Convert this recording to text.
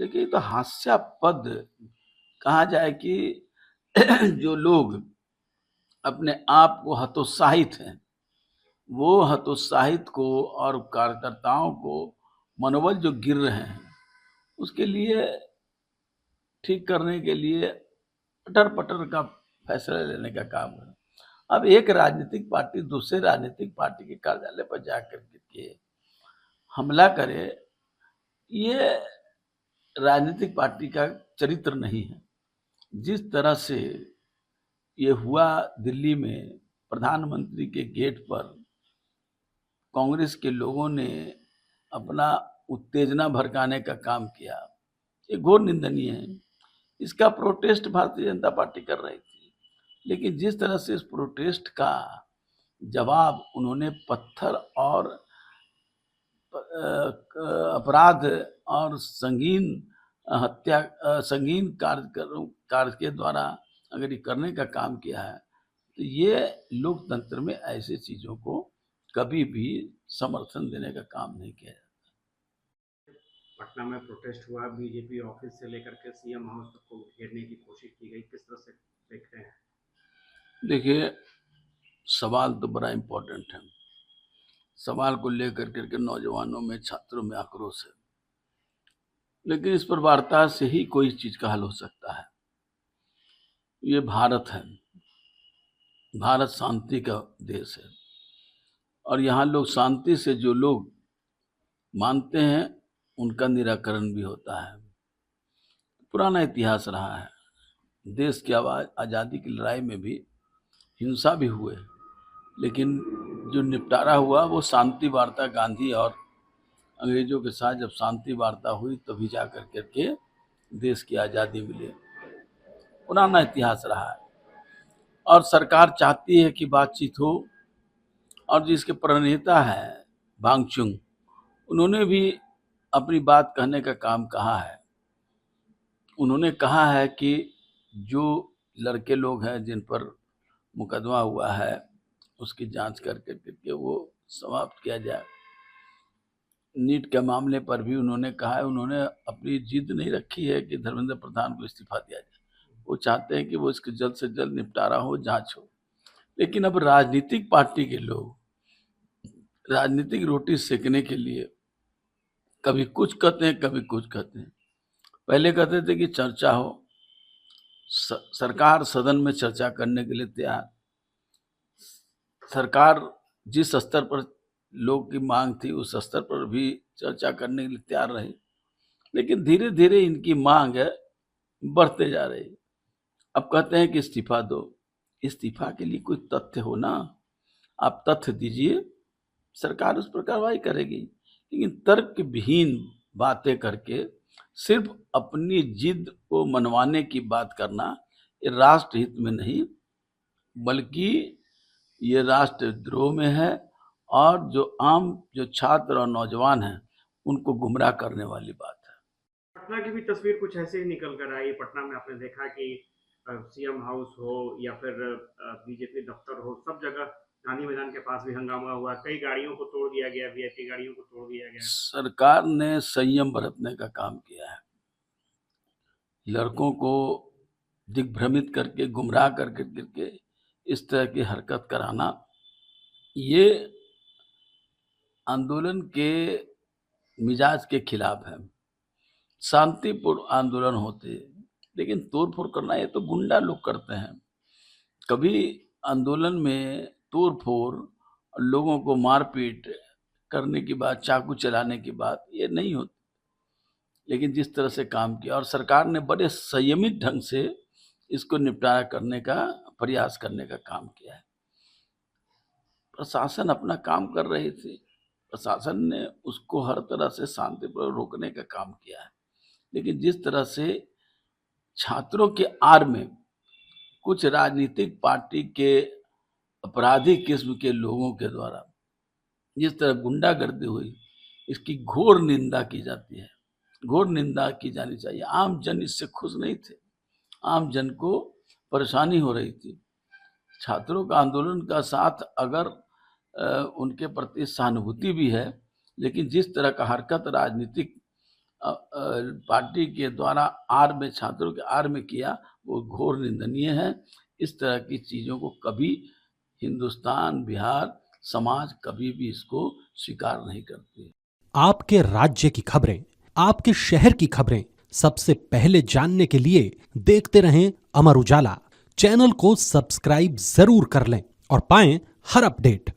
देखिए, ये तो हास्यास्पद कहा जाए कि जो लोग अपने आप को हतोत्साहित हैं, वो हतोत्साहित को और कार्यकर्ताओं को मनोबल जो गिर रहे हैं, उसके लिए ठीक करने के लिए अटर-पटर का फैसला लेने का काम है। अब एक राजनीतिक पार्टी दूसरे राजनीतिक पार्टी के कार्यालय पर जा कर के हमला करे, ये राजनीतिक पार्टी का चरित्र नहीं है। जिस तरह से ये हुआ दिल्ली में प्रधानमंत्री के गेट पर कांग्रेस के लोगों ने अपना उत्तेजना भड़काने का काम किया, ये घोर निंदनीय है। इसका प्रोटेस्ट भारतीय जनता पार्टी कर रही थी, लेकिन जिस तरह से इस प्रोटेस्ट का जवाब उन्होंने पत्थर और अपराध और संगीन हत्या संगीन कार्य के द्वारा अगर ये करने का काम किया है, तो ये लोकतंत्र में ऐसी चीजों को कभी भी समर्थन देने का काम नहीं किया जाता। पटना में प्रोटेस्ट हुआ, बीजेपी ऑफिस से लेकर के सीएम हाउस तक को घेरने की कोशिश की गई, किस तरह से देख रहे हैं? देखिए, सवाल तो बड़ा इम्पोर्टेंट है। सवाल को लेकर के नौजवानों में, छात्रों में आक्रोश है, लेकिन इस पर वार्ता से ही कोई चीज का हल हो सकता है। ये भारत है, भारत शांति का देश है, और यहाँ लोग शांति से जो लोग मानते हैं उनका निराकरण भी होता है। पुराना इतिहास रहा है, देश की आज़ादी की लड़ाई में भी हिंसा भी हुए, लेकिन जो निपटारा हुआ वो शांति वार्ता, गांधी और अंग्रेजों के साथ जब शांति वार्ता हुई तभी जा करके देश की आज़ादी मिली। पुराना इतिहास रहा है, और सरकार चाहती है कि बातचीत हो, और जिसके प्रणेता हैं भांगचुंग, उन्होंने भी अपनी बात कहने का काम कहा है। उन्होंने कहा है कि जो लड़के लोग हैं जिन पर मुकदमा हुआ है, उसकी जांच करके वो समाप्त किया जाए। नीट के मामले पर भी उन्होंने कहा है, उन्होंने अपनी जिद नहीं रखी है कि धर्मेंद्र प्रधान को इस्तीफा दिया जाए। वो चाहते हैं कि वो इसके जल्द से जल्द निपटारा हो, जांच हो। लेकिन अब राजनीतिक पार्टी के लोग राजनीतिक रोटी सेकने के लिए कभी कुछ कहते हैं, कभी कुछ कहते हैं। पहले कहते थे कि चर्चा हो, सरकार सदन में चर्चा करने के लिए तैयार। सरकार जिस स्तर पर लोग की मांग थी उस स्तर पर भी चर्चा करने के लिए तैयार रही, लेकिन धीरे धीरे इनकी मांग बढ़ते जा रही। अब कहते हैं कि इस्तीफा दो। इस्तीफा के लिए कोई तथ्य हो ना, आप तथ्य दीजिए, सरकार उस पर कार्रवाई करेगी। लेकिन तर्क विहीन बातें करके सिर्फ अपनी जिद को मनवाने की बात करना, ये राष्ट्र हित में नहीं बल्कि ये राष्ट्रद्रोह में है, और जो छात्र और नौजवान हैं उनको गुमराह करने वाली बात है। पटना की भी तस्वीर कुछ ऐसे ही निकल कर आई। पटना में आपने देखा कि सीएम हाउस हो या फिर बीजेपी दफ्तर हो, सब जगह गांधी मैदान के पास भी हंगामा हुआ। कई गाड़ियों को तोड़ दिया गया, वीआईपी गाड़ियों को तोड़ दिया गया। सरकार ने संयम बरतने का काम किया है। लड़कों को दिग्भ्रमित करके, गुमराह करके इस तरह की हरकत कराना, ये आंदोलन के मिजाज के खिलाफ है। शांतिपूर्ण आंदोलन होते, लेकिन तोड़फोड़ करना ये तो गुंडा लोग करते हैं। कभी आंदोलन में तोड़फोड़, लोगों को मारपीट करने की बात, चाकू चलाने की बात, ये नहीं होती। लेकिन जिस तरह से काम किया, और सरकार ने बड़े संयमित ढंग से इसको निपटारा करने का प्रयास करने का काम किया है। प्रशासन अपना काम कर रही थी, प्रशासन ने उसको हर तरह से शांतिपूर्वक रोकने का काम किया है। लेकिन जिस तरह से छात्रों के आड़ में कुछ राजनीतिक पार्टी के अपराधी किस्म के लोगों के द्वारा जिस तरह गुंडागर्दी हुई, इसकी घोर निंदा की जाती है, घोर निंदा की जानी चाहिए। आम जन इससे खुश नहीं थे, आम जन को परेशानी हो रही थी। छात्रों का आंदोलन का साथ अगर उनके प्रति सहानुभूति भी है, लेकिन जिस तरह का हरकत राजनीतिक पार्टी के द्वारा आड़ में, छात्रों के आड़ में किया, वो घोर निंदनीय है। इस तरह की चीज़ों को कभी हिंदुस्तान, बिहार समाज कभी भी इसको स्वीकार नहीं करती। आपके राज्य की खबरें, आपके शहर की खबरें सबसे पहले जानने के लिए देखते रहें अमर उजाला। चैनल को सब्सक्राइब जरूर कर लें और पाएं हर अपडेट।